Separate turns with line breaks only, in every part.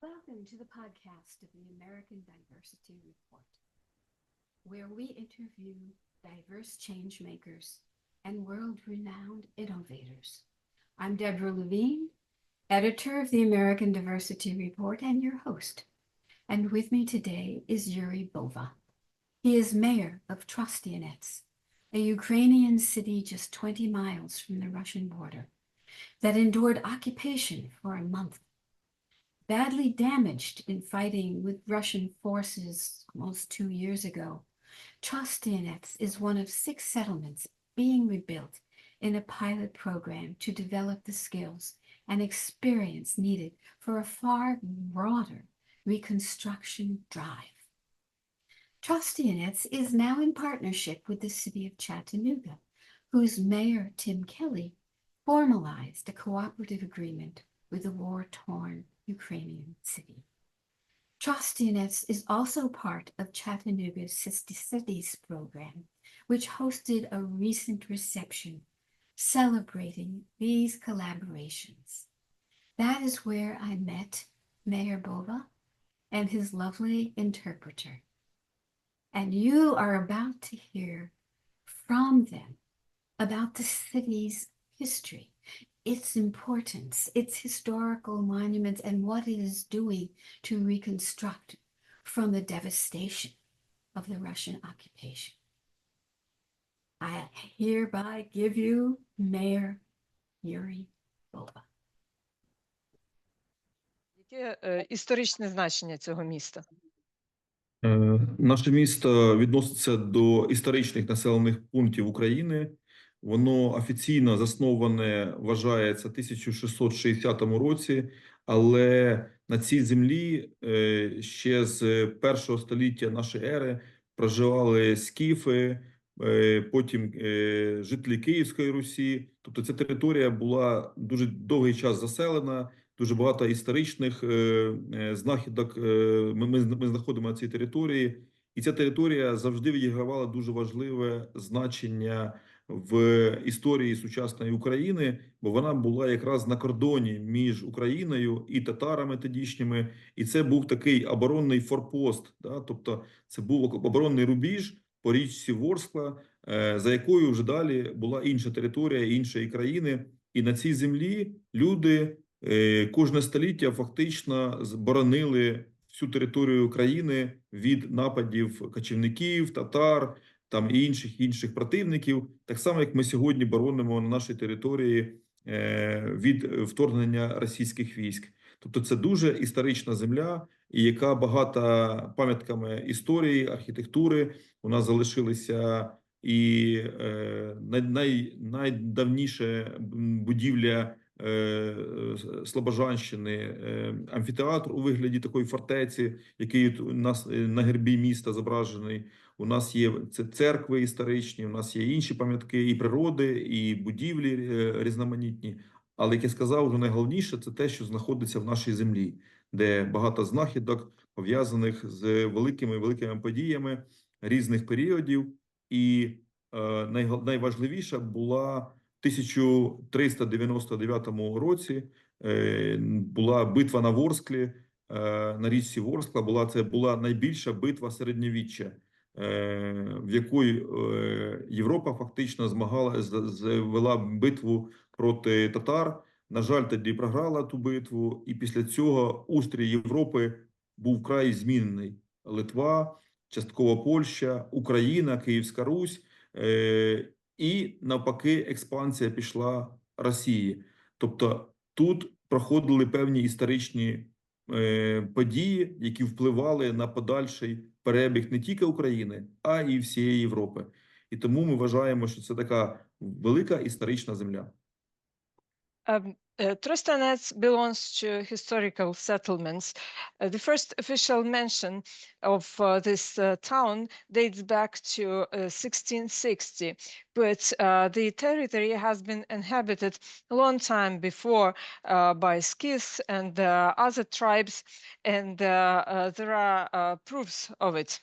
Welcome to the podcast of the American Diversity Report, where we interview diverse change makers and world-renowned innovators. I'm Deborah Levine, editor of the American Diversity Report and your host. And with me today is Yuriy Bova. He is mayor of Trostyanets, a Ukrainian city just 20 miles from the Russian border that endured occupation for a month. Badly damaged in fighting with Russian forces almost 2 years ago, Trostyanets is one of 6 settlements being rebuilt in a pilot program to develop the skills and experience needed for a far broader reconstruction drive. Trostyanets is now in partnership with the city of Chattanooga, whose mayor, Tim Kelly, formalized a cooperative agreement with the war-torn Ukrainian city. Trostyanets is also part of Chattanooga's Sister Cities program, which hosted a recent reception celebrating these collaborations. That is where I met Mayor Bova and his lovely interpreter. And you are about to hear from them about the city's history, its importance, its historical monuments, and what it is doing to reconstruct from the devastation of the Russian occupation. I hereby give you Mayor Yuriy Bova.
Яке історичне значення цього міста?
Наше місто відноситься до історичних населених пунктів України. Воно офіційно засноване, вважається, в 1660 році, але на цій землі ще з першого століття нашої ери проживали скіфи, потім жителі Київської Русі. Тобто ця територія була дуже довгий час заселена. Дуже багато історичних знахідок ми знаходимо на цій території. І ця територія завжди відігравала дуже важливе значення в історії сучасної України, бо вона була якраз на кордоні між Україною і татарами тодішніми. І це був такий оборонний форпост, да? Тобто це був оборонний рубіж по річці Ворскла, за якою вже далі була інша територія іншої країни. І на цій землі люди кожне століття фактично боронили всю територію країни від нападів кочівників, татар там і інших противників, так само як ми сьогодні боронимо на нашій території від вторгнення російських військ. Тобто це дуже історична земля, і яка багата пам'ятками історії, архітектури. У нас залишилися і найдавніша будівля Слобожанщини, амфітеатр у вигляді такої фортеці, який у нас на гербі міста зображений. У нас є церкви історичні, у нас є інші пам'ятки і природи, і будівлі різноманітні. Але, як я сказав, вже найголовніше – це те, що знаходиться в нашій землі, де багато знахідок, пов'язаних з великими подіями різних періодів. І найважливіша була в 1399 році була битва на Ворсклі, на річці Ворскла. Це була найбільша битва середньовіччя, в якій Європа фактично вела битву проти татар. На жаль, тоді програла ту битву, і після цього устрій Європи був вкрай змінений. Литва, частково Польща, Україна, Київська Русь, і навпаки експансія пішла Росії. Тобто тут проходили певні історичні події, які впливали на подальший перебіг не тільки України, а і всієї Європи. І тому ми вважаємо, що це така велика історична земля.
Trostyanets belongs to historical settlements. The first official mention of this town dates back to 1660, but the territory has been inhabited a long time before by Scyths and other tribes, and there are proofs of it.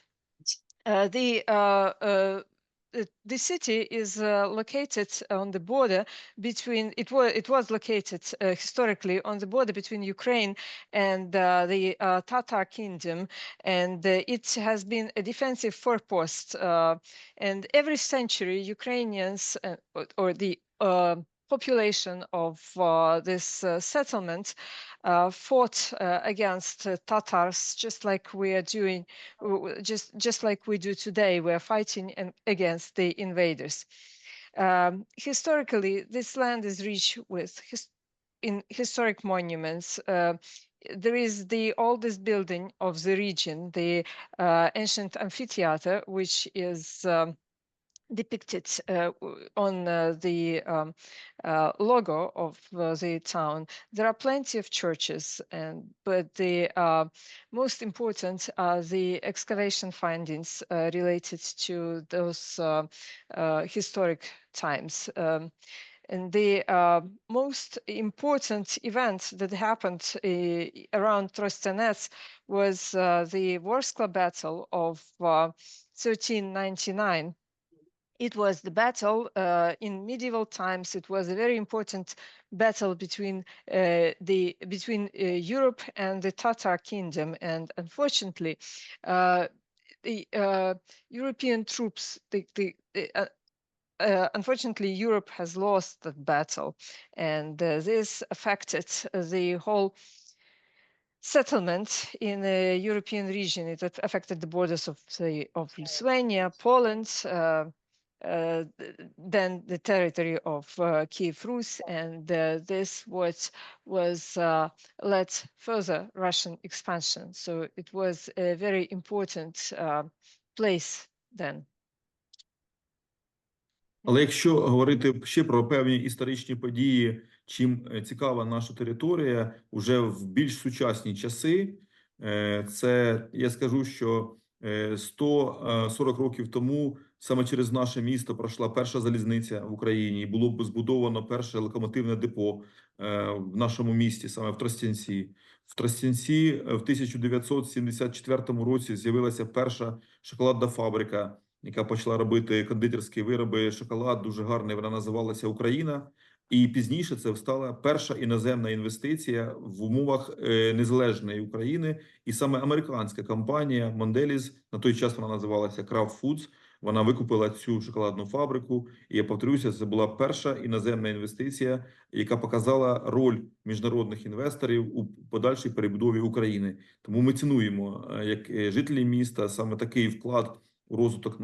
the city is located on the border between. It was located historically on the border between Ukraine and the Tatar kingdom, and it has been a defensive forepost. And every century, Ukrainians or the population of this settlement fought against Tatars, just like we are doing, just like we do today. We are fighting against the invaders. Historically, this land is rich with historic monuments. There is the oldest building of the region, the ancient amphitheater, which is depicted on the logo of the town. There are plenty of churches, but the most important are the excavation findings related to those historic times. And the most important event that happened around Trostyanets was the Vorskla battle of 1399. It was the battle in medieval times. It was a very important battle between Europe and the Tatar kingdom, and unfortunately, the European troops, unfortunately, Europe has lost that battle, and this affected the whole settlement in the European region. It affected the borders of Lithuania, Poland, then the territory of Kiev Rus, and this was led further Russian expansion. So it was a very important place then.
Але якщо говорити ще про певні історичні події, чим цікава наша територія уже в більш сучасні часи, це я скажу, що 140 років тому саме через наше місто пройшла перша залізниця в Україні, і було б збудовано перше локомотивне депо в нашому місті, саме в Тростянці. В Тростянці в 1974 році з'явилася перша шоколадна фабрика, яка почала робити кондитерські вироби, шоколад, дуже гарний, вона називалася «Україна». І пізніше це стала перша іноземна інвестиція в умовах незалежної України. І саме американська компанія Mondelez, на той час вона називалася Kraft Foods, вона викупила цю шоколадну фабрику. І я повторюся, це була перша іноземна інвестиція, яка показала роль міжнародних інвесторів у подальшій перебудові України. Тому ми цінуємо, як жителі міста, саме такий вклад у розвиток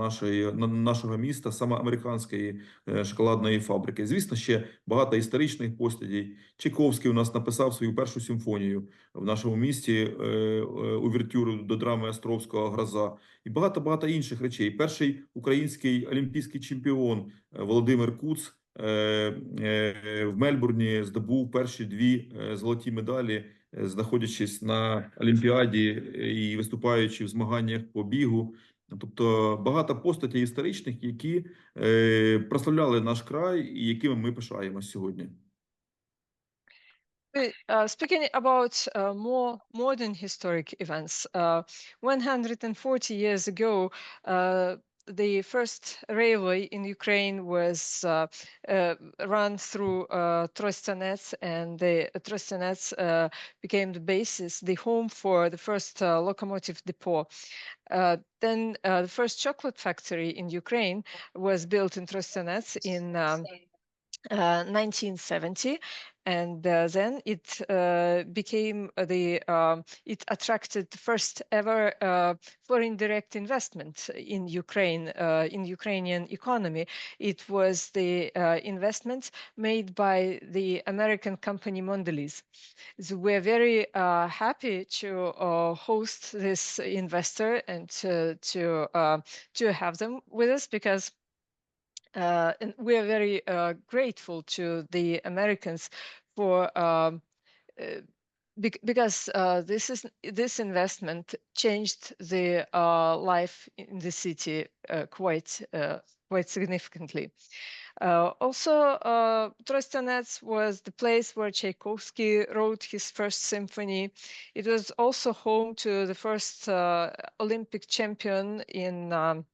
нашого міста, саме американської шоколадної фабрики. Звісно, ще багато історичних постатей. Чайковський у нас написав свою першу симфонію в нашому місті, увертюру до драми Островського «Гроза». І багато інших речей. Перший український олімпійський чемпіон Володимир Куц в Мельбурні здобув перші 2 золоті медалі, знаходячись на Олімпіаді і виступаючи в змаганнях по бігу. Тобто багато постатей історичних, які прославляли наш край і якими ми пишаємося сьогодні.
Speaking about more modern historic events, 140 years ago, the first railway in Ukraine was run through Trostyanets, and the Trostyanets became the basis, the home for the first locomotive depot. Then the first chocolate factory in Ukraine was built in Trostyanets in 1970, and then it became it attracted the first ever foreign direct investment in Ukraine, in Ukrainian economy. It was the investment made by the American company Mondelez. So we're very happy to host this investor and to have them with us, because and we are very grateful to the Americans for because this investment changed the life in the city quite significantly. Also, Trostyanets was the place where Tchaikovsky wrote his first symphony. It was also home to the first Olympic champion in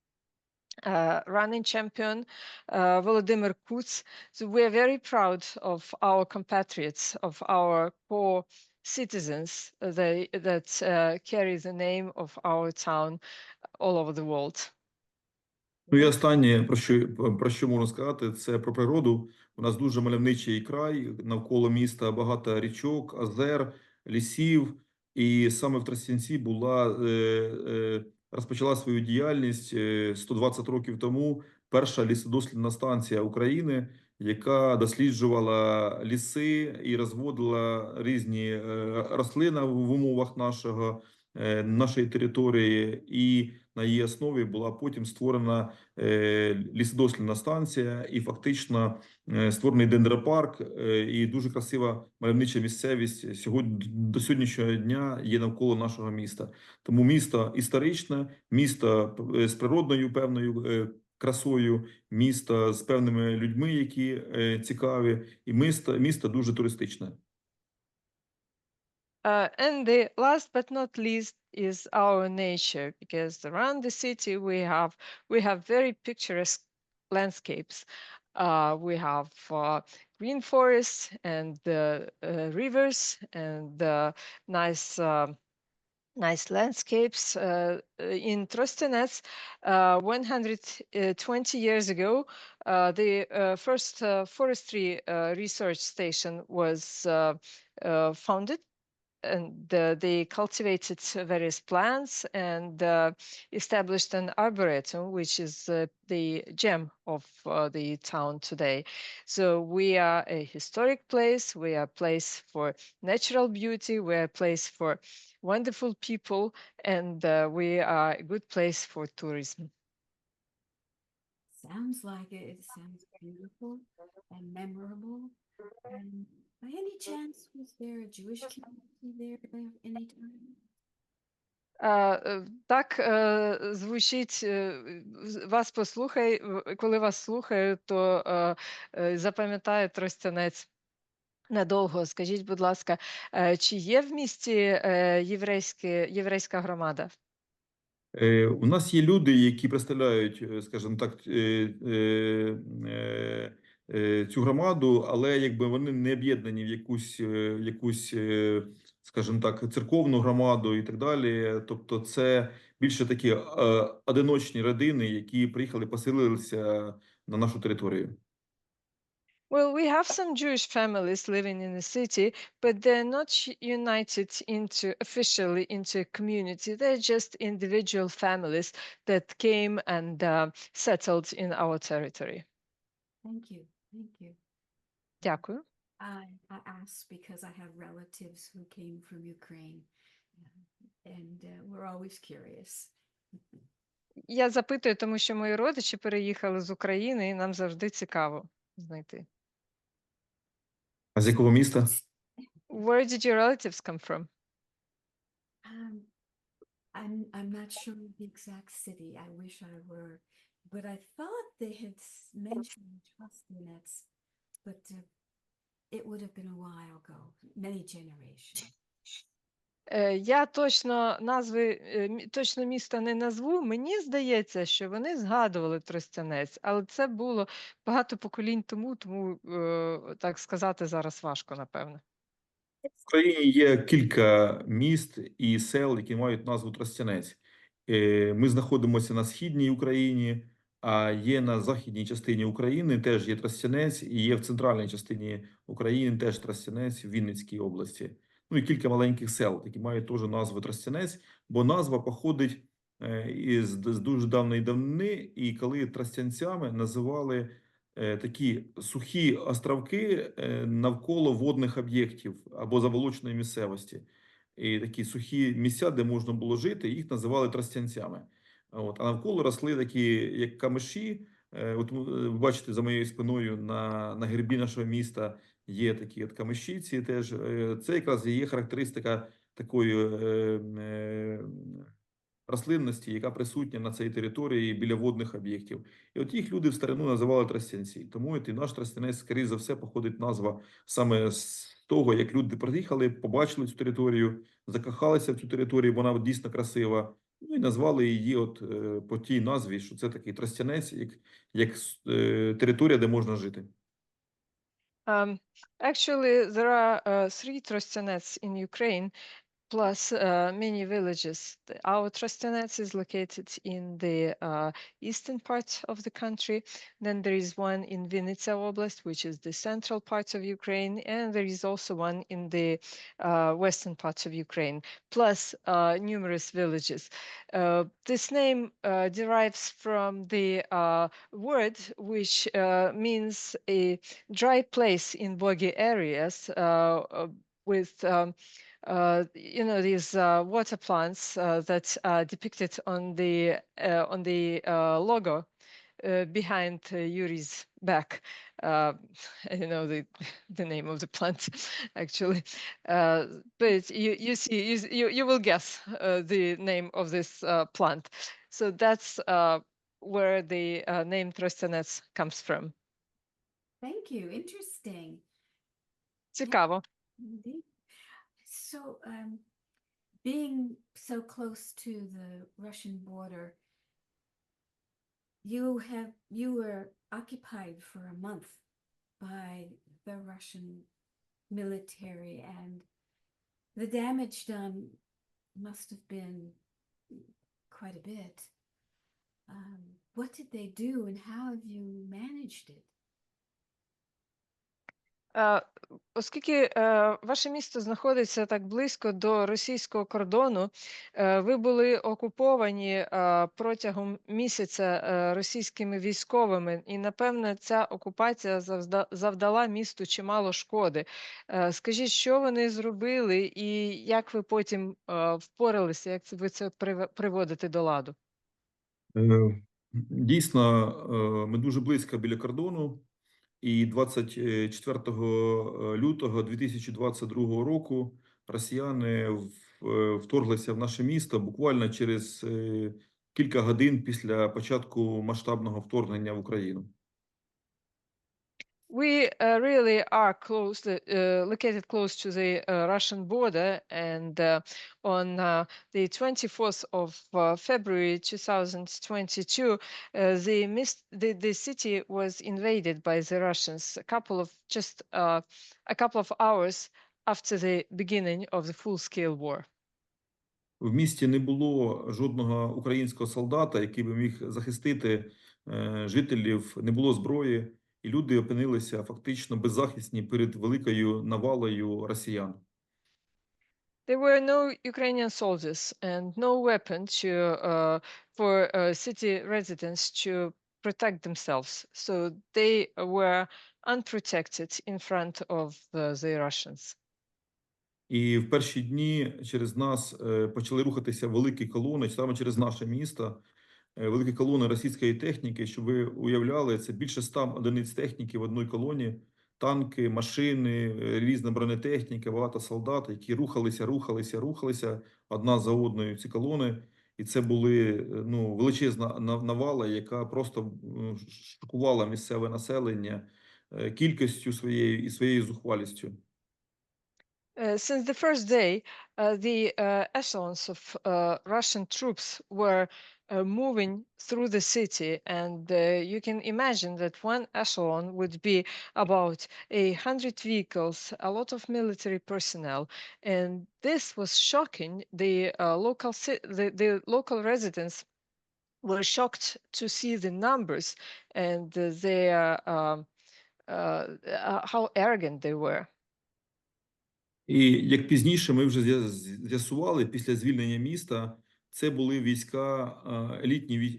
running champion, Volodymyr Kuts. So we are very proud of our compatriots, of our core citizens that carry the name of our town all over the world.
Ну і останнє, про що можна сказати, це про природу. У нас дуже мальовничий край, навколо міста багато річок, озер, лісів. І саме в Тростянці розпочала свою діяльність 120 років тому перша лісодослідна станція України, яка досліджувала ліси і розводила різні рослини в умовах нашої території. І на її основі була потім створена лісодослідна станція і фактично створений дендропарк і дуже красива мальовнича місцевість сьогодні до сьогоднішнього дня є навколо нашого міста. Тому місто історичне, місто з природною певною красою, місто з певними людьми, які цікаві, і місто дуже туристичне.
And the last but not least is our nature, because around the city we have very picturesque landscapes. We have green forests and rivers and nice landscapes. In Trostyanets, 120 years ago, the first forestry research station was founded, and they cultivated various plants and established an arboretum, which is the gem of the town today. So we are a historic place, we are a place for natural beauty, we are a place for wonderful people, and we are a good place for tourism.
Sounds like it. It sounds beautiful and memorable. And by any chance, was there a Jewish community there at any time?
Так звучить, коли вас слухаю, то запам'ятаю Тростянець надовго. Скажіть, будь ласка, чи є в місті єврейська громада?
У нас є люди, які представляють, скажімо так, цю громаду, але якби вони не об'єднані в якусь, скажімо так, церковну громаду і так далі. Тобто це більше такі одиночні родини, які приїхали, поселилися на нашу територію.
Well, we have some Jewish families living in the city, but they're not united officially into a community. They're just individual families that came and settled in our territory.
Thank you. Thank you.
Дякую.
I asked because I have relatives who came from Ukraine, and we're always curious.
Я запитую, тому що мої родичі переїхали з України, і нам завжди цікаво знайти.
А з якого міста?
Where did your relatives come from?
I'm not sure of the exact city. I wish I were, but I thought they had mentioned Trostyanets, but it would have been a while ago, many generations.
Я точно міста не назву. Мені здається, що вони згадували Тростянець, але це було багато поколінь тому так сказати зараз важко, напевно.
В країні є кілька міст і сел, які мають назву Тростянець. Ми знаходимося на східній Україні, а є на західній частині України теж є Тростянець, і є в центральній частині України теж Тростянець в Вінницькій області. Ну і кілька маленьких сел, які мають теж назву Тростянець, бо назва походить з дуже давної давнини, і коли тростянцями називали такі сухі островки навколо водних об'єктів або заболоченої місцевості. І такі сухі місця, де можна було жити, їх називали тростянцями. А навколо росли такі, як камиші. От ви бачите, за моєю спиною на гербі нашого міста є такі от камиші. Це якраз є характеристика такої рослинності, яка присутня на цій території біля водних об'єктів. І от їх люди в старину називали тростянці. Тому і наш Тростянець, скоріше за все, походить назва саме з того, як люди приїхали, побачили цю територію, закохалися в цю територію, вона дійсно красива. Ну і назвали її от по тій назві, що це такий Тростянець, як територія, де можна жити.
Actually, there are 3 Trostyanets in Ukraine, plus many villages. Our Trostyanets is located in the eastern part of the country. Then there is one in Vinnytsia Oblast, which is the central part of Ukraine, and there is also one in the western part of Ukraine, plus numerous villages. This name derives from the word which means a dry place in boggy areas with these water plants that are depicted on the logo behind Yuriy's back. I don't know the name of the plant actually, but you will guess the name of this plant. So that's where the name Trostyanets comes from.
Thank you. Interesting.
Цікаво.
Indeed. So, being so close to the Russian border, you were occupied for a month by the Russian military, and the damage done must have been quite a bit. What did they do, and how have you managed it?
Оскільки ваше місто знаходиться так близько до російського кордону, ви були окуповані протягом місяця російськими військовими, і, напевне, ця окупація завдала місту чимало шкоди. Скажіть, що вони зробили і як ви потім впоралися, як ви це приводите до ладу?
Дійсно, ми дуже близько біля кордону. І 24 лютого 2022 року росіяни вторглися в наше місто буквально через кілька годин після початку масштабного вторгнення в Україну.
We really are located close to the Russian border, and on the 24th of February 2022, the city was invaded by the Russians a couple of hours after the beginning of the full-scale war.
В місті не було жодного українського солдата, який би міг захистити жителів, не було зброї, і люди опинилися фактично беззахисні перед великою навалою росіян.
There were no Ukrainian soldiers and no weapon for city residents to protect themselves, so they were unprotected in front of the Russians.
І в перші дні через нас почали рухатися великі колони, саме через наше місто, великі колони російської техніки, щоб ви уявляли, це більше 100 одиниць техніки в одній колоні, танки, машини, різна бронетехніка, багато солдат, які рухалися одна за одною ці колони. І це були величезна навала, яка просто шокувала місцеве населення кількістю своєю і своєю зухвалістю.
Since the first day, the echelons of Russian troops were moving through the city, and you can imagine that one echelon would be about 100 vehicles, a lot of military personnel, and this was shocking. The local residents were shocked to see the numbers and how arrogant they were.
І як пізніше ми вже з'ясували, після звільнення міста, це були війська,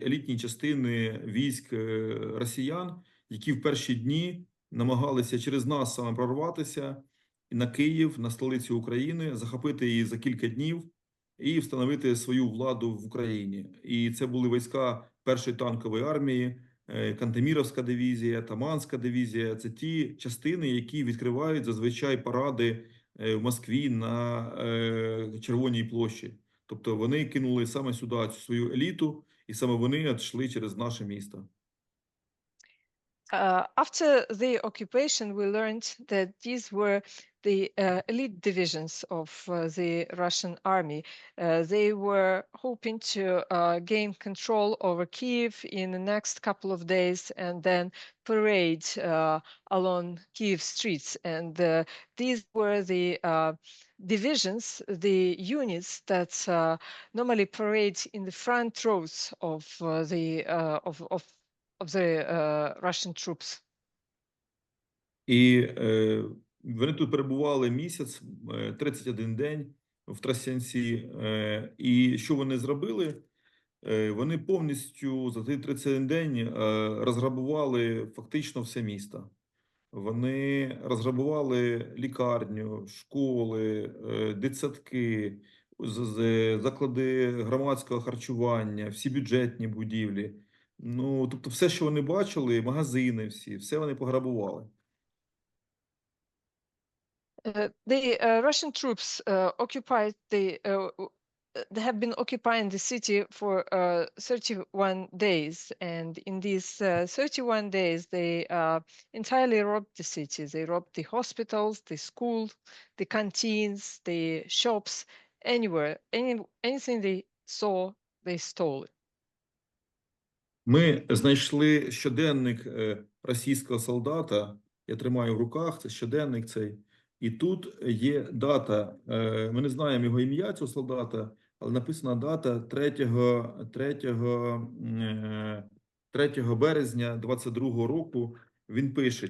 елітні частини військ росіян, які в перші дні намагалися через нас саме прорватися на Київ, на столицю України, захопити її за кілька днів і встановити свою владу в Україні. І це були війська першої танкової армії, Кантеміровська дивізія, Таманська дивізія. Це ті частини, які відкривають зазвичай паради в Москві на Червоній площі. Тобто вони кинули саме сюди цю свою еліту, і саме вони йшли через наше місто.
After the occupation, we learned that these were the elite divisions of the Russian army. They were hoping to gain control over Kiev in the next couple of days and then parade along Kiev streets. And these were the divisions, the units that normally parade in the front rows of the Russian troops.
І вони тут перебували місяць, 31 день в Тростянці. І що вони зробили? Вони повністю за цей 31 день розграбували фактично все місто. Вони розграбували лікарню, школи, дитсадки, заклади громадського харчування, всі бюджетні будівлі. Ну, тобто все, що вони бачили, магазини всі, все вони пограбували.
The Russian troops occupied they have been occupying the city for 31 days, and in these 31 days, they entirely robbed the city. They robbed the hospitals, the schools, the canteens, the shops, anywhere, anything they saw, they stole it.
Ми знайшли щоденник російського солдата. Я тримаю в руках, це щоденник цей. І тут є дата. Ми не знаємо його ім'я, цього солдата, але написана дата 3 березня 22 року. Він пише: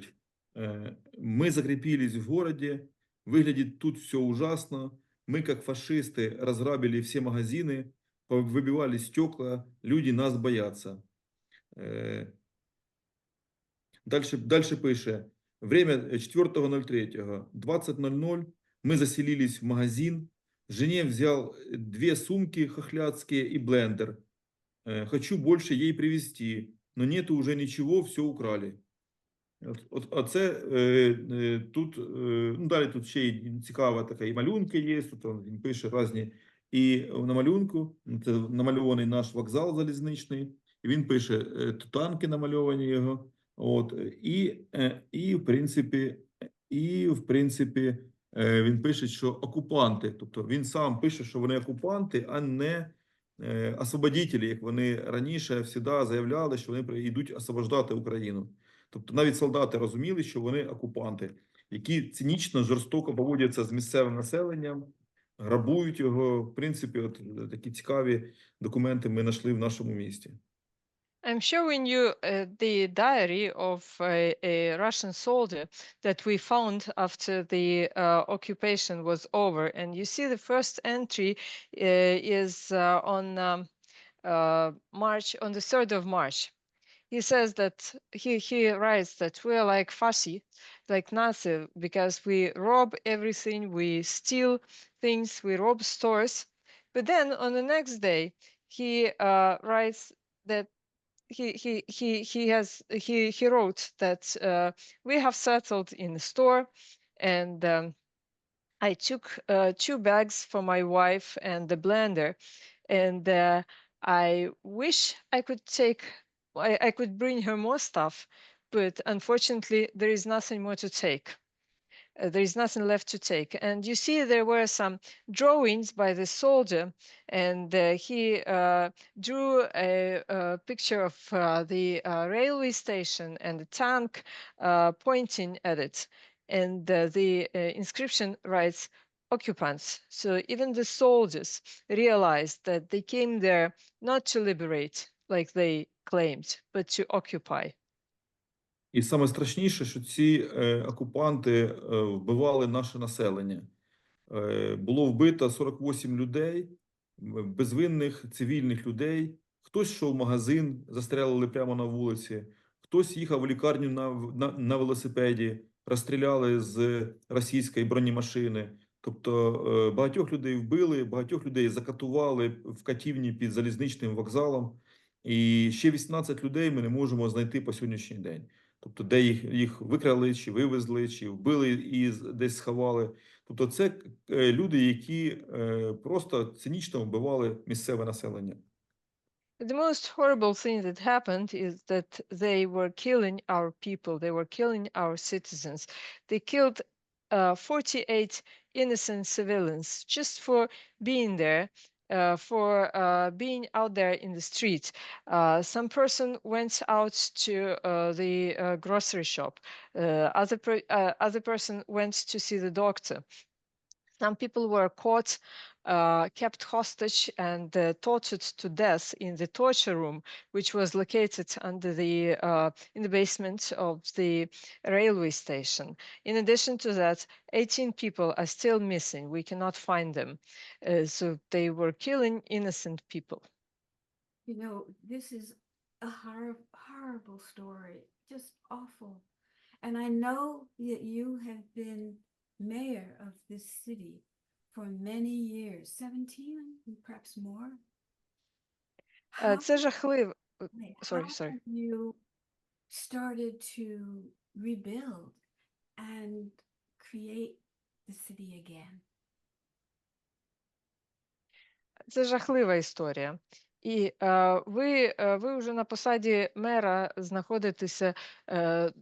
«Ми закрепились в городе, выглядит тут все ужасно. Мы, как фашисты, разграбили все магазины, выбивали стекла, люди нас боятся». Дальше пише: время 4.03, 20.00, мы заселились в магазин, жене взял 2 сумки хохлядские и блендер. Хочу больше ей привезти, но нету уже ничего, все украли. Оце тут, ну далі тут ще й цікава така і малюнки є, тут він пише різні, і на малюнку, це намальований наш вокзал залізничний, і він пише, танки намальовані його, от, і в принципі він пише, що окупанти, тобто він сам пише, що вони окупанти, а не освободителі, як вони раніше завжди заявляли, що вони йдуть освобождати Україну. Тобто навіть солдати розуміли, що вони окупанти, які цинічно, жорстоко поводяться з місцевим населенням, грабують його. В принципі, от такі цікаві документи ми знайшли в нашому місті.
I'm showing you the diary of a Russian soldier that we found after the occupation was over. And you see the first entry is on the 3rd of March. He says that he writes that we are like Fasci, like Nazi, because we rob everything, we steal things, we rob stores. But then on the next day, he writes that he wrote that we have settled in the store, and I took 2 bags for my wife and the blender, and I wish I could I could bring her more stuff, but unfortunately there is nothing more to take. There is nothing left to take. And you see there were some drawings by the soldier, and he drew a picture of the railway station and the tank pointing at it. And the inscription writes, occupants. So even the soldiers realized that they came there not to liberate, like they claimed, but to occupy.
І саме страшніше, що ці окупанти вбивали наше населення. Було вбито 48 людей, безвинних цивільних людей. Хтось йшов в магазин, застрелили прямо на вулиці, хтось їхав в лікарню на велосипеді, розстріляли з російської бронемашини. Тобто багатьох людей вбили, багатьох людей закатували в катівні під залізничним вокзалом. І ще 18 людей ми не можемо знайти по сьогоднішній день. Тобто, де їх викрали, чи вивезли, чи вбили і десь сховали. Тобто, це люди, які просто цинічно вбивали місцеве населення.
The most horrible thing that happened is that they were killing our people. They were killing our citizens. They killed 48 innocent civilians just for being there, for being out there in the street. Some person went out to the grocery shop. Other person went to see the doctor. Some people were caught, kept hostage, and tortured to death in the torture room, which was located under in the basement of the railway station. In addition to that, 18 people are still missing. We cannot find them. So they were killing innocent people.
You know, this is a horrible story, just awful. And I know that you have been mayor of this city for many years, 17, perhaps more. How,
Це жахливо.
how
Sorry.
have you started to rebuild and create the city again?
Це жахлива історія. І ви вже на посаді мера знаходитеся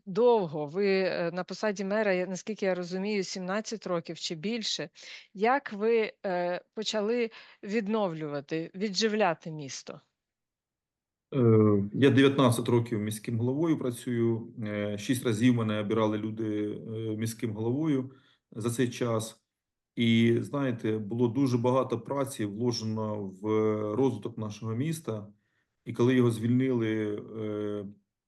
довго. Ви на посаді мера, наскільки я розумію, 17 років чи більше. Як ви почали відновлювати, відживляти місто?
Я 19 років міським головою працюю. 6 разів мене обирали люди міським головою за цей час. І знаєте, було дуже багато праці вложено в розвиток нашого міста. І коли його звільнили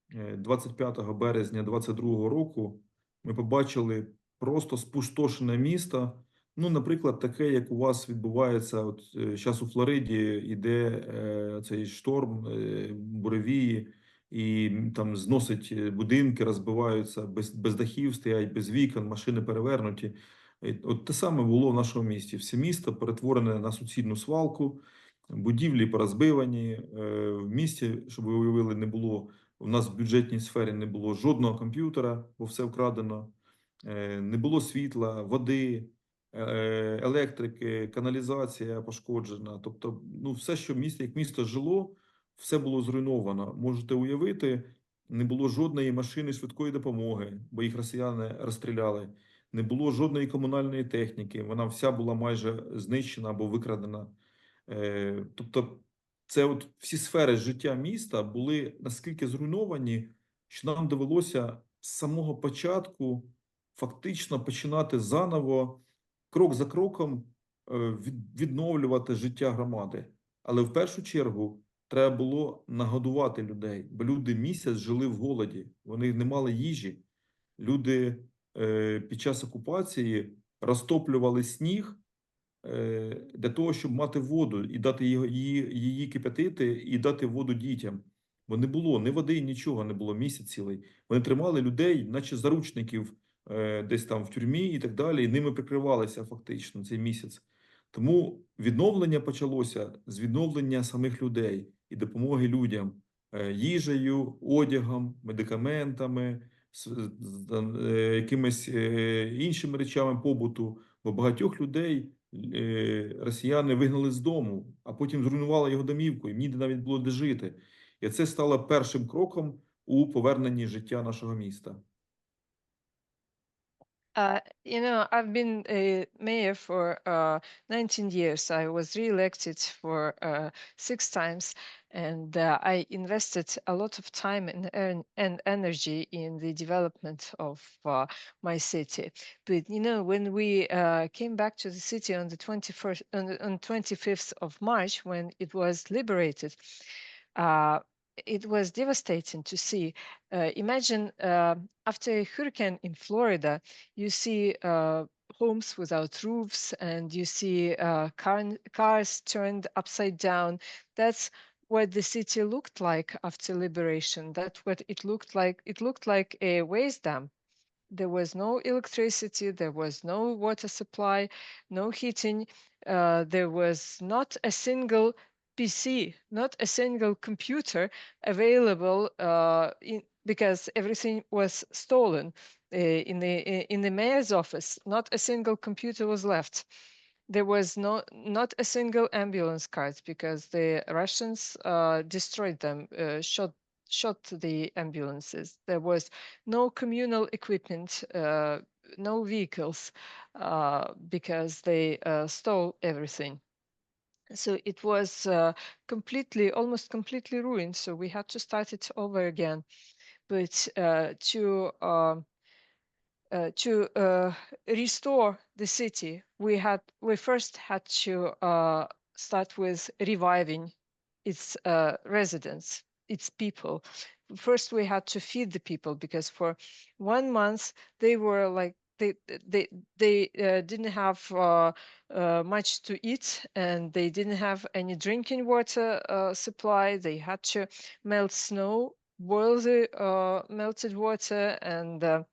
25 березня 2022 року, ми побачили просто спустошене місто. Ну, наприклад, таке, як у вас відбувається, от зараз у Флориді йде цей шторм, буревії, і там зносить будинки, розбиваються, без дахів стоять, без вікон, машини перевернуті. От те саме було в нашому місті. Все місто перетворене на суцільну свалку, будівлі порозбивані. В місті, щоб ви уявили, не було, у нас в бюджетній сфері не було жодного комп'ютера, бо все вкрадено. Не було світла, води, електрики, каналізація пошкоджена. Тобто, ну, все, що як місто жило, все було зруйновано. Можете уявити, не було жодної машини швидкої допомоги, бо їх росіяни розстріляли. Не було жодної комунальної техніки, вона вся була майже знищена або викрадена. Тобто, це от всі сфери життя міста були наскільки зруйновані, що нам довелося з самого початку фактично починати заново, крок за кроком відновлювати життя громади. Але в першу чергу треба було нагодувати людей, бо люди місяць жили в голоді, вони не мали їжі. Люди під час окупації розтоплювали сніг для того, щоб мати воду і дати її кипятити і дати воду дітям. Бо не було ні води, нічого не було місяць цілий. Вони тримали людей, наче заручників, десь там в тюрмі і так далі, і ними прикривалися фактично цей місяць. Тому відновлення почалося з відновлення самих людей і допомоги людям їжею, одягом, медикаментами, якимись іншими речами побуту. Бо багатьох людей росіяни вигнали з дому, а потім зруйнували його домівку, і ніде навіть було де жити. І це стало першим кроком у поверненні життя нашого міста.
I've been a mayor for 19 years. I was re-elected for 6 times, and I invested a lot of time and energy in the development of my city. But when we came back to the city on the 25th of March, when it was liberated, it was devastating to see. Imagine after a hurricane in Florida, you see homes without roofs, and you see cars turned upside down. That's what the city looked like after liberation. That's what it looked like. It looked like a waste dam. There was no electricity, there was no water supply, no heating. There was not a single PC, not a single computer available because everything was stolen. In the mayor's office, not a single computer was left. There was not a single ambulance card because the Russians destroyed them, shot the ambulances. There was no communal equipment no vehicles because they stole everything. So it was almost completely ruined. So we had to start it over again. But to restore the city, we first had to start with reviving its residents, its people. First, we had to feed the people, because for 1 month they were like they didn't have much to eat, and they didn't have any drinking water supply. They had to melt snow, boil the melted water, and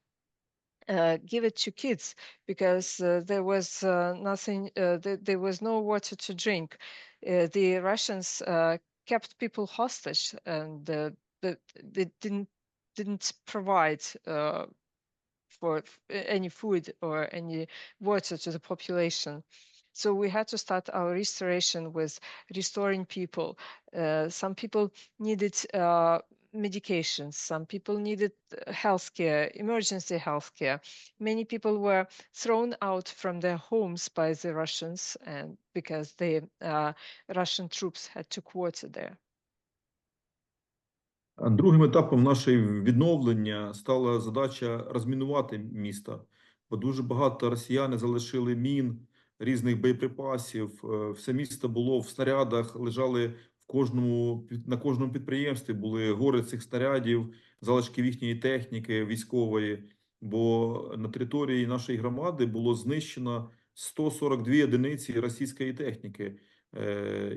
give it to kids, because there was nothing, there was no water to drink. The Russians kept people hostage, and they didn't provide for any food or any water to the population. So we had to start our restoration with restoring people. Some people needed medications, some people needed healthcare, emergency healthcare. Many people were thrown out from their homes by the Russians, and because the Russian troops had to quarter there.
Другим етапом нашої відновлення стала задача розмінувати місто, бо дуже багато росіяни залишили мін, різних боєприпасів. Все місто було в снарядах, лежали на кожному підприємстві були гори цих снарядів, залишки їхньої техніки військової, бо на території нашої громади було знищено 142 одиниці російської техніки.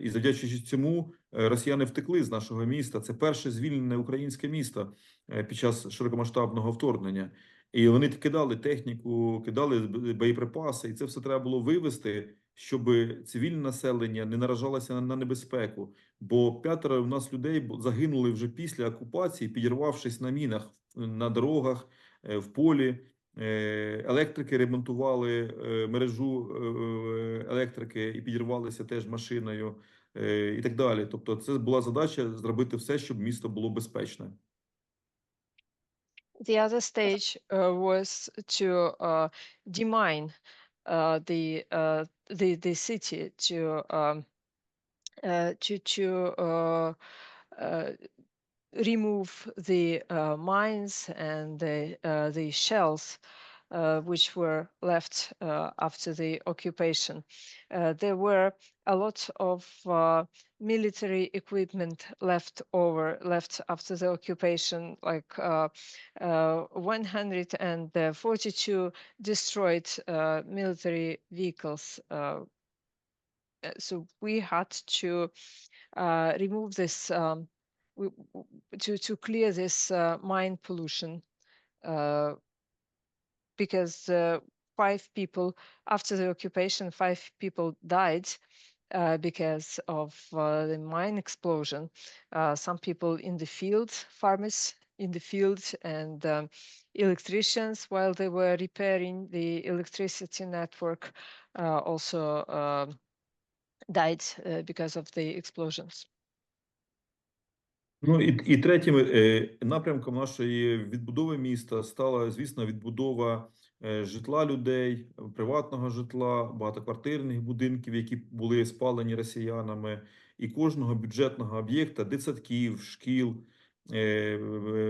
І завдячуючи цьому, росіяни втекли з нашого міста. Це перше звільнене українське місто під час широкомасштабного вторгнення. І вони кидали техніку, кидали боєприпаси, і це все треба було вивести, щоб цивільне населення не наражалося на небезпеку. Бо 5 у нас людей загинули вже після окупації, підірвавшись на мінах на дорогах, в полі. Електрики ремонтували мережу електрики і підірвалися теж машиною і так далі. Тобто це була задача зробити все, щоб місто було безпечне.
The other stage was to demine the city, to remove the mines and the shells which were left after the occupation. There were a lot of military equipment left after the occupation, like 142 destroyed military vehicles. So we had to remove this, to clear this mine pollution, because 5 people after the occupation, 5 people died because of the mine explosion. Some people in the field, farmers in the field, and electricians, while they were repairing the electricity network, also died because of the explosions.
Ну і третім напрямком нашої відбудови міста стала, звісно, відбудова житла людей, приватного житла, багатоквартирних будинків, які були спалені росіянами, і кожного бюджетного об'єкта, дитсадків, шкіл,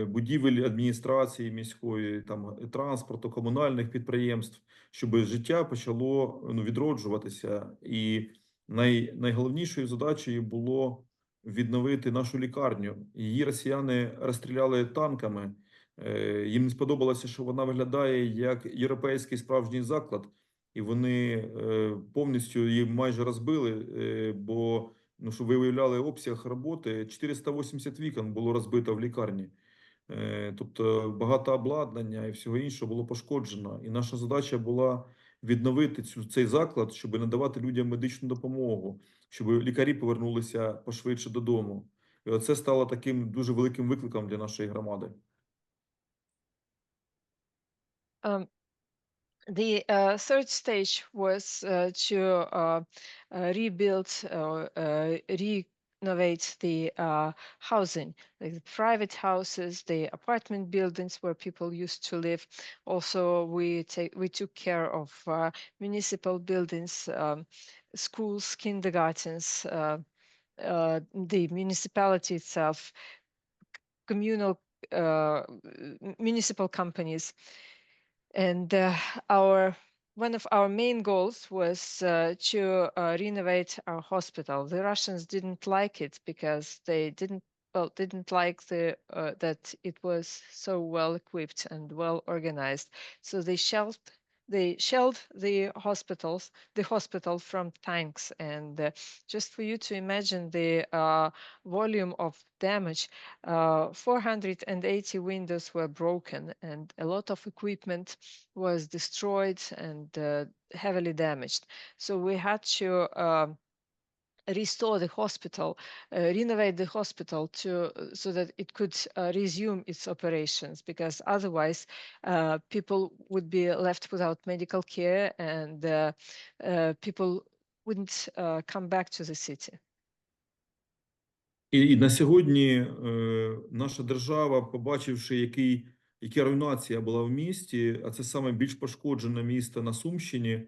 будівель адміністрації міської, там транспорту, комунальних підприємств, щоб життя почало відроджуватися. І найголовнішою задачею було відновити нашу лікарню. Її росіяни розстріляли танками. Їм не сподобалося, що вона виглядає як європейський справжній заклад, і вони повністю її майже розбили, бо, щоб ви уявляли обсяг роботи, 480 вікон було розбито в лікарні. Тобто багато обладнання і всього іншого було пошкоджено. І наша задача була відновити цей заклад, щоб надавати людям медичну допомогу, щоб лікарі повернулися пошвидше додому. І це стало таким дуже великим викликом для нашої громади.
The third stage was to rebuild, renovate the housing, like the private houses, the apartment buildings where people used to live. Also, we took care of municipal buildings, schools, kindergartens, the municipality itself, communal municipal companies. And one of our main goals was to renovate our hospital. The Russians didn't like it because they didn't like that it was so well equipped and well organized. So they shelled the hospital from tanks. And just for you to imagine the volume of damage, 480 windows were broken, and a lot of equipment was destroyed and heavily damaged. So we had to restore the hospital, renovate the hospital so that it could resume its operations, because otherwise people would be left without medical care, and people wouldn't come back to the city.
І на сьогодні наша держава, побачивши, яка руйнація була в місті, а це саме більш пошкоджене місто на Сумщині,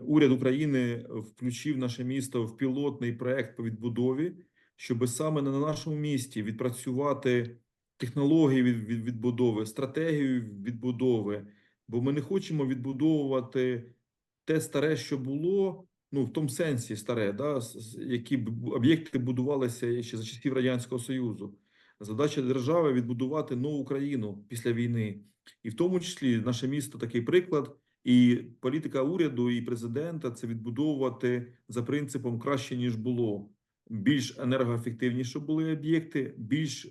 уряд України включив наше місто в пілотний проект по відбудові, щоб саме на нашому місті відпрацювати технології відбудови, стратегію відбудови, бо ми не хочемо відбудовувати те старе, що було, ну, в тому сенсі старе, да, які об'єкти будувалися ще за часів Радянського Союзу. Задача держави відбудувати нову країну після війни. І в тому числі наше місто такий приклад. І політика уряду і президента – це відбудовувати за принципом краще, ніж було. Більш енергоефективні, щоб були об'єкти, більш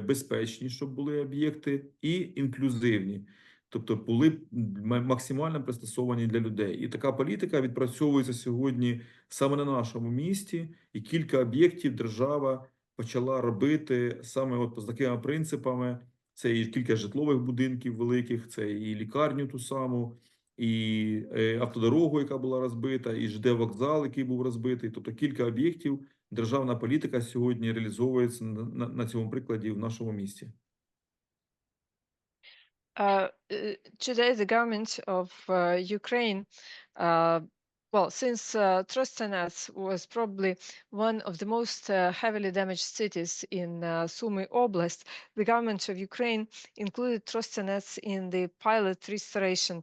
безпечні, щоб були об'єкти, і інклюзивні. Тобто були максимально пристосовані для людей. І така політика відпрацьовується сьогодні саме на нашому місті, і кілька об'єктів держава почала робити саме от з такими принципами. Це і кілька житлових будинків великих, це і лікарню ту саму, і автодорогу, яка була розбита, і ЖД-вокзал, який був розбитий. Тобто кілька об'єктів, державна політика сьогодні реалізовується на цьому прикладі в нашому місті.
Today, the government of Ukraine, since Trostyanets was probably one of the most heavily damaged cities in Sumy Oblast, the government of Ukraine included Trostyanets in the pilot restoration,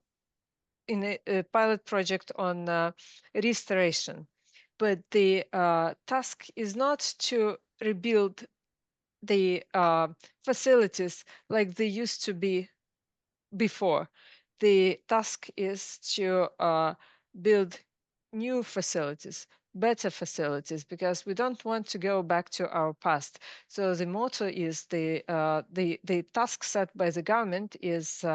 in a pilot project on restoration. But the task is not to rebuild the facilities like they used to be before. The task is to build new facilities, better facilities, because we don't want to go back to our past. So the motto is the task set by the government is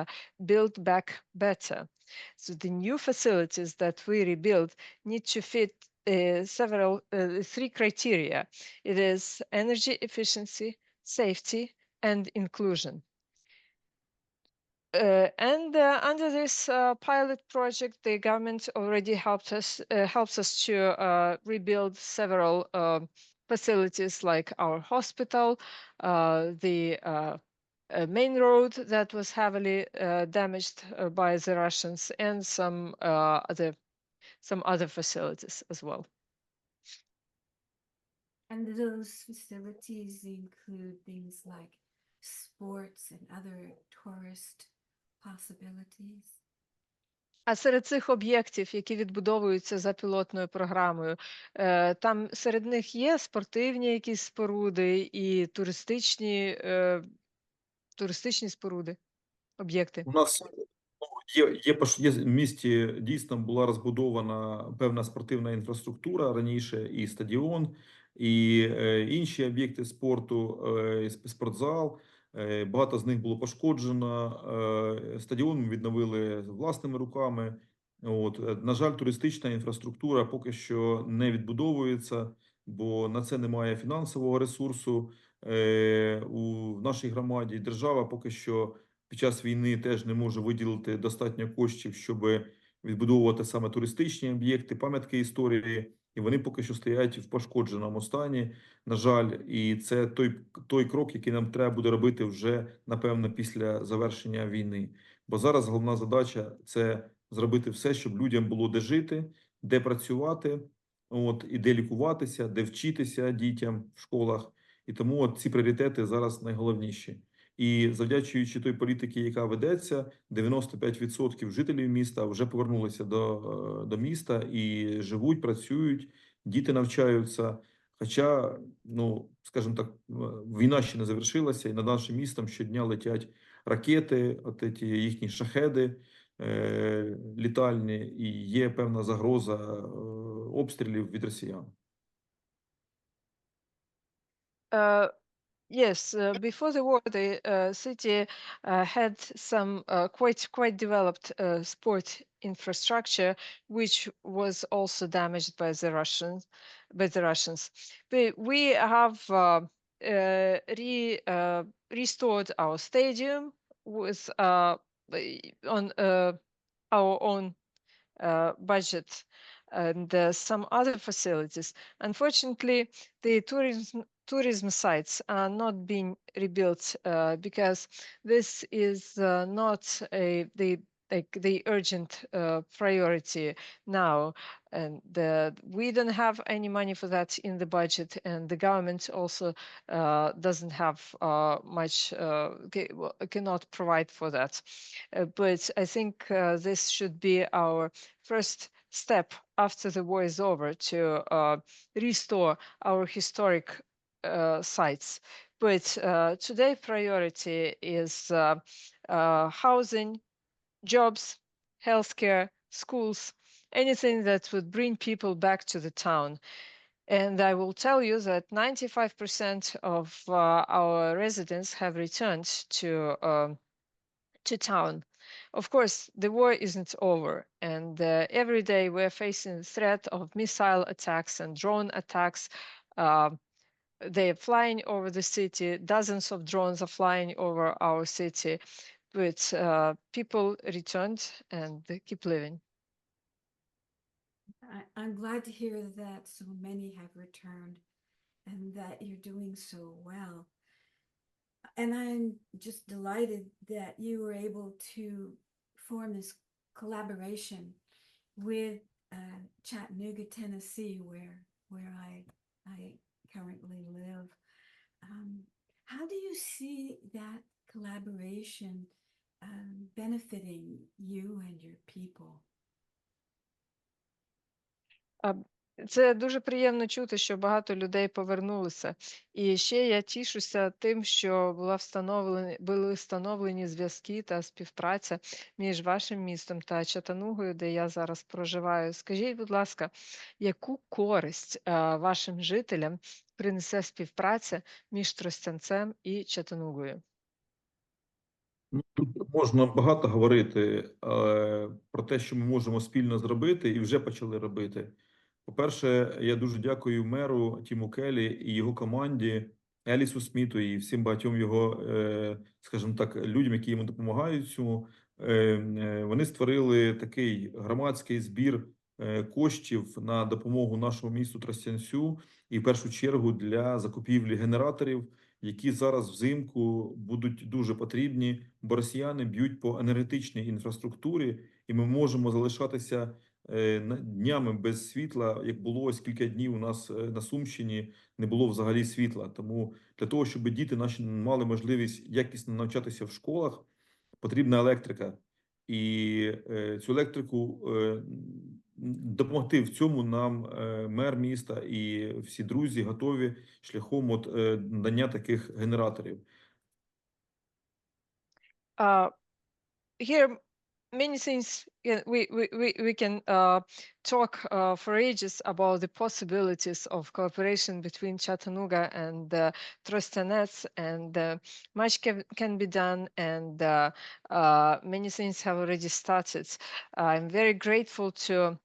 build back better. So the new facilities that we rebuild need to fit three criteria. It is energy efficiency, safety, and inclusion. Under this pilot project, the government already helps us to rebuild several facilities, like our hospital, the main road that was heavily damaged by the Russians, and some other facilities as well.
And those facilities include things like sports and other tourist possibilities.
А серед цих об'єктів, які відбудовуються за пілотною програмою, там серед них є спортивні якісь споруди і туристичні споруди, об'єкти.
У нас є в місті дійсно була розбудована певна спортивна інфраструктура раніше, і стадіон, і інші об'єкти спорту, спортзал. Багато з них було пошкоджено. Стадіон ми відновили власними руками. От, на жаль, туристична інфраструктура поки що не відбудовується, бо на це немає фінансового ресурсу в нашій громаді. Держава поки що під час війни теж не може виділити достатньо коштів, щоб відбудовувати саме туристичні об'єкти, пам'ятки історії, і вони поки що стоять в пошкодженому стані, на жаль, і це той крок, який нам треба буде робити вже, напевно, після завершення війни. Бо зараз головна задача – це зробити все, щоб людям було де жити, де працювати, і де лікуватися, де вчитися дітям в школах. І тому ці пріоритети зараз найголовніші. І завдячуючи той політики, яка ведеться, 95% жителів міста вже повернулися до міста і живуть, працюють, діти навчаються. Хоча, скажімо так, війна ще не завершилася, і над нашим містом щодня летять ракети, ті їхні шахеди літальні, і є певна загроза обстрілів від росіян.
Yes, before the war, the city had some quite developed sport infrastructure, which was also damaged by the Russians. But we have restored our stadium with on our own budget and some other facilities. Unfortunately, the tourism sites are not being rebuilt because this is not the urgent priority now, and we don't have any money for that in the budget, and the government also doesn't have much, cannot provide for that. But I think this should be our first step after the war is over, to restore our historic sites. But today priority is housing, jobs, healthcare, schools, anything that would bring people back to the town. And I will tell you that 95% of our residents have returned to town. Of course, the war isn't over, and every day we're facing the threat of missile attacks and drone attacks. They're flying over the city. Dozens of drones are flying over our city, but people returned and they keep living.
I'm glad to hear that so many have returned and that you're doing so well. And I'm just delighted that you were able to form this collaboration with Chattanooga, Tennessee, where I currently live. How do you see that collaboration benefiting you and your people?
Це дуже приємно чути, що багато людей повернулися. І ще я тішуся тим, що були встановлені зв'язки та співпраця між вашим містом та Чаттанугою, де я зараз проживаю. Скажіть, будь ласка, яку користь вашим жителям принесе співпраця між Тростянцем і Чаттанугою?
Тут можна багато говорити про те, що ми можемо спільно зробити і вже почали робити. По-перше, я дуже дякую меру Тіму Келлі і його команді, Елісу Сміту і всім багатьом його, скажімо так, людям, які йому допомагають цьому. Вони створили такий громадський збір коштів на допомогу нашому місту Тростянцю і в першу чергу для закупівлі генераторів, які зараз взимку будуть дуже потрібні, бо росіяни б'ють по енергетичній інфраструктурі, і ми можемо залишатися днями без світла, як було ось кілька днів у нас на Сумщині, не було взагалі світла. Тому для того, щоб діти наші мали можливість якісно навчатися в школах, потрібна електрика. І цю електрику допомогти в цьому нам мер міста і всі друзі готові шляхом надання таких генераторів.
Here many things we can talk for ages about the possibilities of cooperation between Chattanooga and Trostyanets, and much can be done, and many things have already started. I'm very grateful to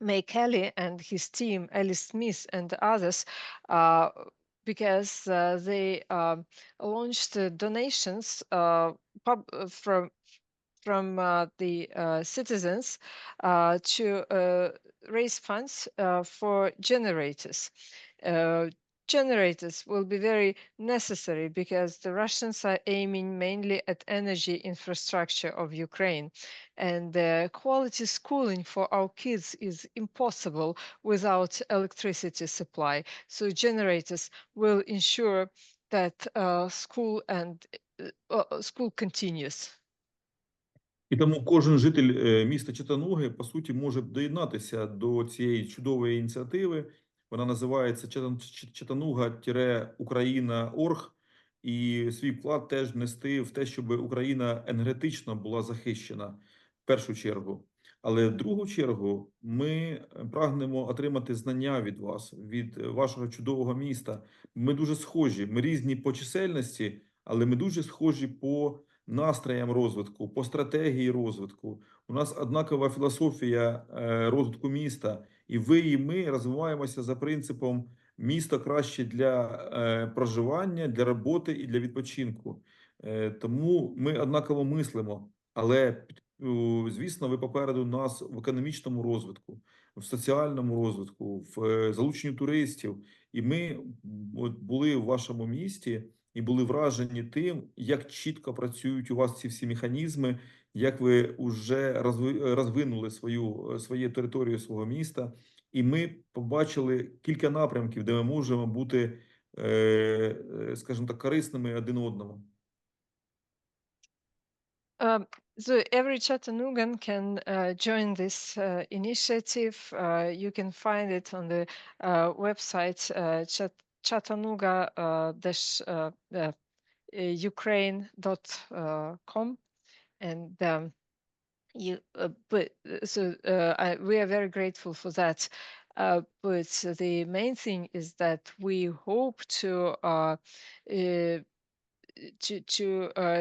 May Kelly and his team, Alice Smith and others, because they launched donations from from the citizens to raise funds for generators. Generators will be very necessary because the Russians are aiming mainly at energy infrastructure of Ukraine, and quality schooling for our kids is impossible without electricity supply. So generators will ensure that school continues.
І тому кожен житель міста Чатануги, по суті, може доєднатися до цієї чудової ініціативи. Вона називається Чатануга-Україна.орг, і свій вклад теж внести в те, щоб Україна енергетично була захищена в першу чергу. Але в другу чергу ми прагнемо отримати знання від вас, від вашого чудового міста. Ми дуже схожі, ми різні по чисельності, але ми дуже схожі по настроям розвитку, по стратегії розвитку. У нас однакова філософія розвитку міста, і ви, і ми розвиваємося за принципом місто краще для проживання, для роботи і для відпочинку. Тому ми однаково мислимо, але звісно, ви попереду нас в економічному розвитку, в соціальному розвитку, в залученні туристів. І ми були в вашому місті і були вражені тим, як чітко працюють у вас ці всі механізми, як ви вже розвинули свою територію свого міста. І ми побачили кілька напрямків, де ми можемо бути, скажімо так, корисними один одному.
So every Chattanoogan can join this initiative. You can find it on the website Chattanooga-Ukraine.com, and we are very grateful for that. But the main thing is that we hope to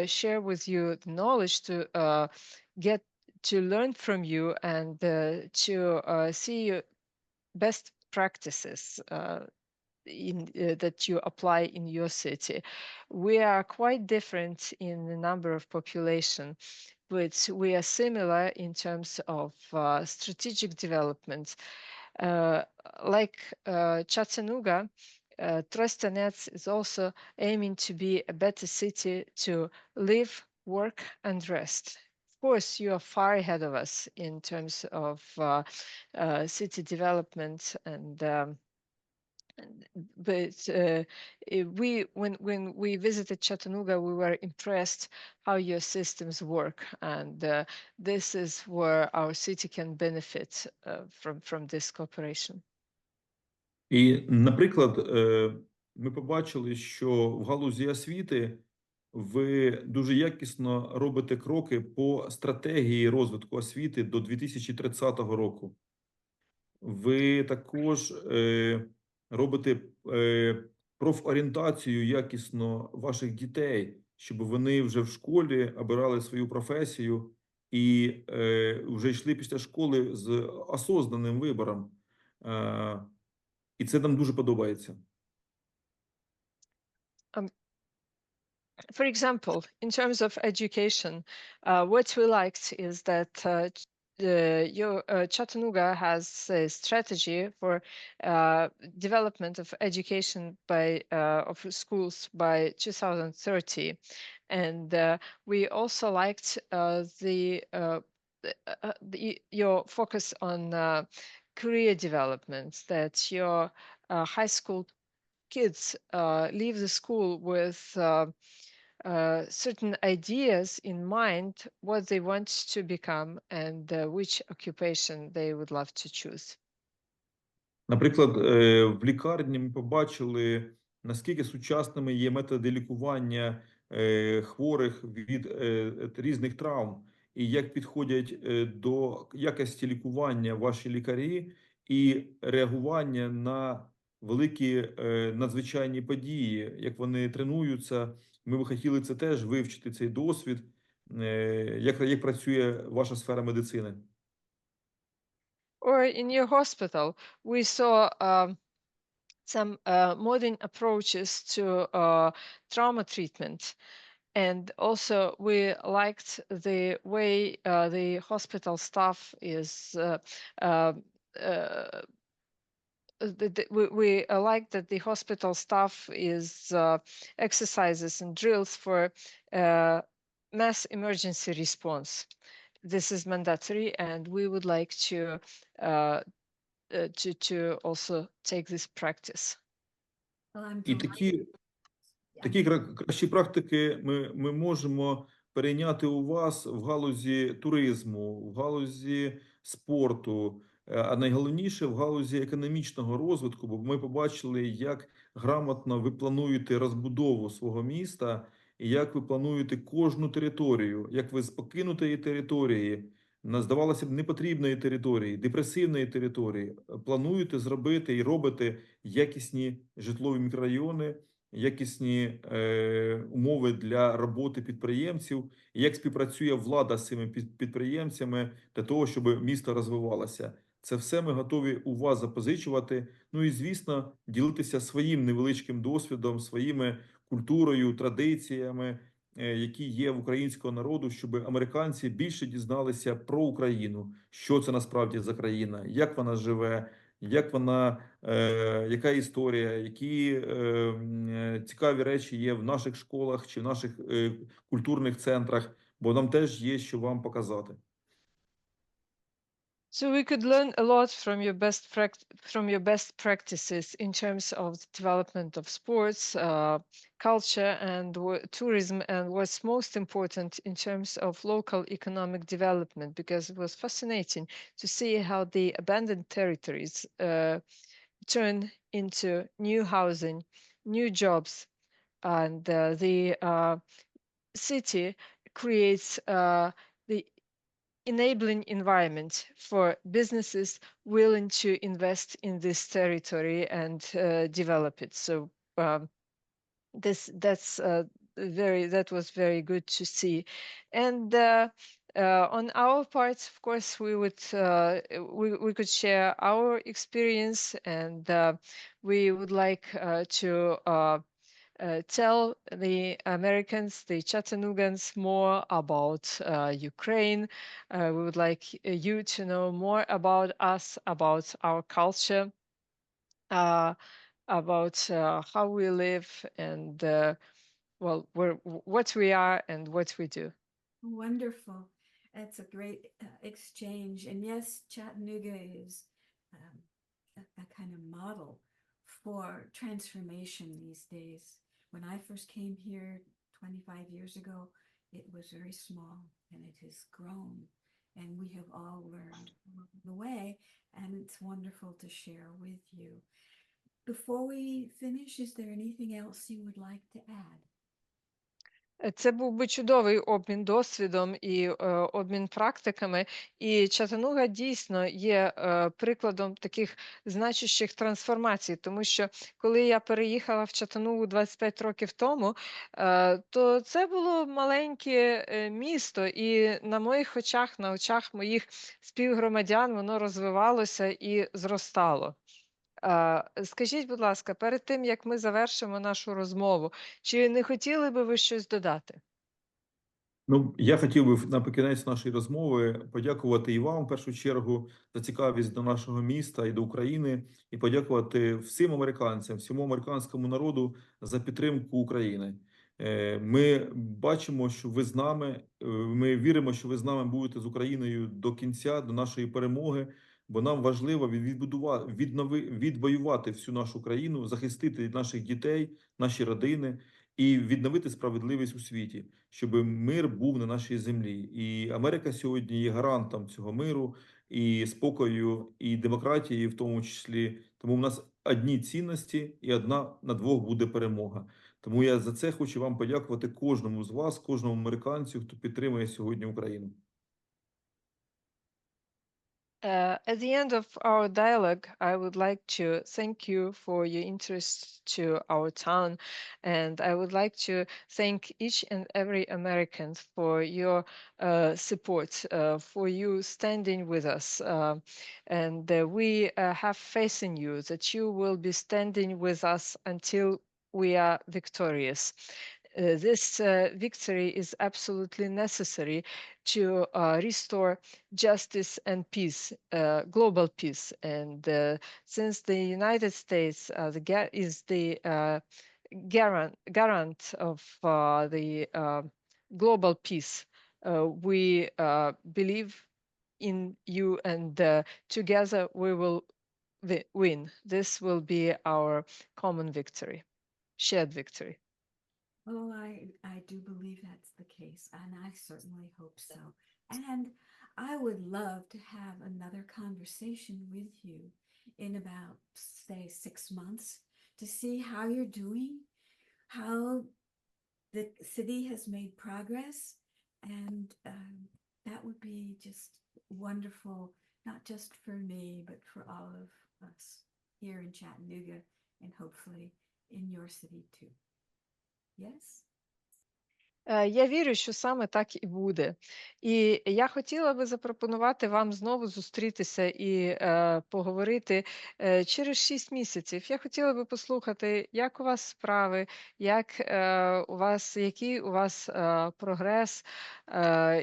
share with you the knowledge, to get to learn from you, and to see your best practices that you apply in your city. We are quite different in the number of population, but we are similar in terms of strategic development. Like Chattanooga, Trostyanets is also aiming to be a better city to live, work, and rest. Of course, you are far ahead of us in terms of city development, but when we visited Chattanooga, we were impressed how your systems work, and this is where our city can benefit from this cooperation.
І, наприклад, ми побачили, що в галузі освіти ви дуже якісно робите кроки по стратегії розвитку освіти до 2030 року. Ви також робите профорієнтацію якісно ваших дітей, щоб вони вже в школі обирали свою професію і вже йшли після школи з осознаним вибором. І це нам дуже подобається.
For example, in terms of education, what we liked is that Chattanooga has a strategy for development of education of schools by 2030, and we also liked your focus on career development, that your high school kids leave the school with certain ideas in mind, what they want to become, and which occupation they would love to choose.
Наприклад, в лікарні ми побачили, наскільки сучасними є методи лікування хворих від різних травм, і як підходять до якості лікування ваші лікарі і реагування на великі надзвичайні події, як вони тренуються. Ми б хотіли це теж вивчити, цей досвід, як працює ваша сфера медицини.
Or in your hospital, we saw some modern approaches to trauma treatment. And also, we liked the way the hospital staff is we like that the hospital staff is exercises and drills for mass emergency response. This is mandatory, and we would like to also take this practice.
Well, I'm
І
delighted.
такі кращі практики ми можемо перейняти у вас в галузі туризму, в галузі спорту, а найголовніше в галузі економічного розвитку, бо ми побачили, як грамотно ви плануєте розбудову свого міста і як ви плануєте кожну територію, як ви з покинутої території, здавалося б, непотрібної території, депресивної території, плануєте зробити і робите якісні житлові мікрорайони, якісні умови для роботи підприємців, і як співпрацює влада з цими підприємцями для того, щоб місто розвивалося. Це все ми готові у вас запозичувати. Ну і, звісно, ділитися своїм невеличким досвідом, своїми культурою, традиціями, які є в українського народу, щоб американці більше дізналися про Україну, що це насправді за країна, як вона живе, як вона, яка історія, які цікаві речі є в наших школах чи в наших культурних центрах, бо нам теж є що вам показати.
So we could learn a lot from your best practices in terms of the development of sports, culture, and tourism, and what's most important in terms of local economic development, because it was fascinating to see how the abandoned territories turn into new housing, new jobs, and the city creates the enabling environment for businesses willing to invest in this territory and develop it. So that was very good to see. And on our part, of course, we could share our experience, and we would like to tell the Americans, the Chattanoogans, more about Ukraine. We would like you to know more about us, about our culture, about how we live, and what we are and what we do.
Wonderful. That's a great exchange. And yes, Chattanooga is a kind of model for transformation these days. When I first came here 25 years ago, it was very small, and it has grown. And we have all learned along the way, and it's wonderful to share with you. Before we finish, is there anything else you would like to add?
Це був би чудовий обмін досвідом і обмін практиками. І Чаттануга дійсно є прикладом таких значущих трансформацій, тому що коли я переїхала в Чаттанугу 25 років тому, то це було маленьке місто, і на моїх очах, на очах моїх співгромадян воно розвивалося і зростало. Скажіть, будь ласка, перед тим, як ми завершимо нашу розмову, чи не хотіли би ви щось додати?
Ну, я хотів би наприкінець нашої розмови подякувати і вам в першу чергу за цікавість до нашого міста і до України, і подякувати всім американцям, всьому американському народу за підтримку України. Ми бачимо, що ви з нами. Ми віримо, що ви з нами будете з Україною до кінця, до нашої перемоги. Бо нам важливо відвоювати всю нашу країну, захистити наших дітей, наші родини і відновити справедливість у світі, щоб мир був на нашій землі. І Америка сьогодні є гарантом цього миру, і спокою, і демократії, в тому числі. Тому в нас одні цінності, і одна на двох буде перемога. Тому я за це хочу вам подякувати кожному з вас, кожному американцю, хто підтримує сьогодні Україну.
At the end of our dialogue, I would like to thank you for your interest to our town, and I would like to thank each and every American for your support, for you standing with us, and we have faith in you that you will be standing with us until we are victorious. This victory is absolutely necessary to restore justice and peace, global peace. And since the United States is the garant of the global peace, we believe in you, and together we will win. This will be our common victory, shared victory.
Oh, I do believe that's the case, and I certainly hope so. And I would love to have another conversation with you in about, say, 6 months to see how you're doing, how the city has made progress, and that would be just wonderful, not just for me, but for all of us here in Chattanooga and hopefully in your city too. Yes?
Я вірю, що саме так і буде. І я хотіла би запропонувати вам знову зустрітися і поговорити через 6 місяців. Я хотіла би послухати, як у вас справи, який у вас прогрес.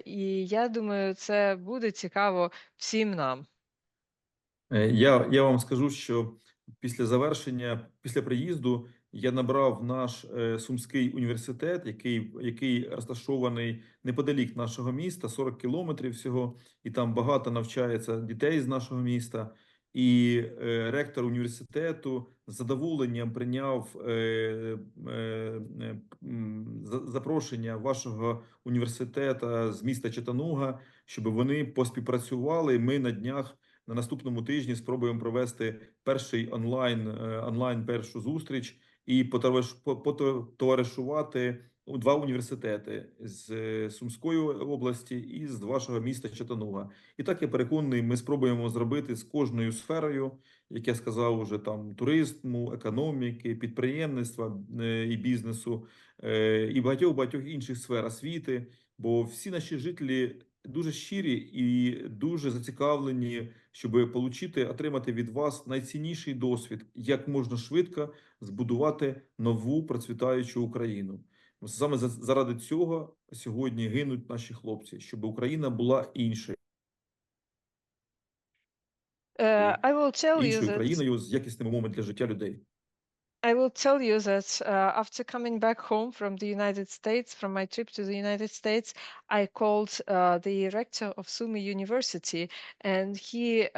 І я думаю, це буде цікаво всім нам.
Я вам скажу, що після приїзду я набрав наш Сумський університет, який розташований неподалік нашого міста, 40 кілометрів всього, і там багато навчається дітей з нашого міста. І ректор університету з задоволенням прийняв запрошення вашого університету з міста Чаттануга, щоб вони поспівпрацювали. Ми на днях на наступному тижні спробуємо провести перший онлайн першу зустріч і потоваришувати у 2 університети з Сумської області і з вашого міста Чаттануга. І так я переконаний, ми спробуємо зробити з кожною сферою, як я сказав, уже там туризму, економіки, підприємництва і бізнесу, і багатьох інших сфер освіти, бо всі наші жителі дуже щирі і дуже зацікавлені, щоб отримати від вас найцінніший досвід, як можна швидко збудувати нову процвітаючу Україну. Саме заради цього сьогодні гинуть наші хлопці, щоб Україна була іншою.
I will tell you
Іншою
that
країною з якісними умовами для життя людей.
I will tell you that after coming back home from the United States, from my trip to the United States, I called the rector of Sumy University, and he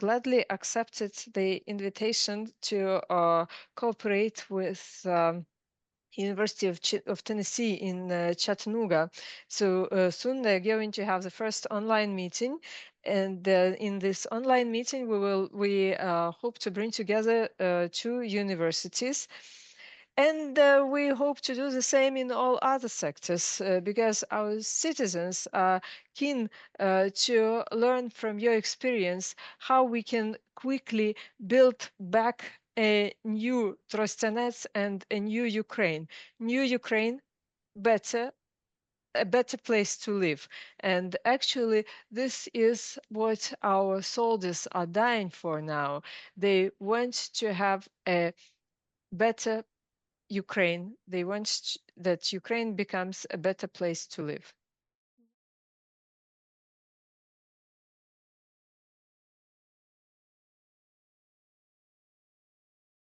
gladly accepted the invitation to cooperate with University of Tennessee in Chattanooga. So soon they're going to have the first online meeting, and in this online meeting we hope to bring together 2 universities, and we hope to do the same in all other sectors because our citizens are keen to learn from your experience how we can quickly build back a new Trostyanets and a new Ukraine. New Ukraine, a better place to live. And actually, this is what our soldiers are dying for now. They want to have a better Ukraine. They want that Ukraine becomes a better place to live.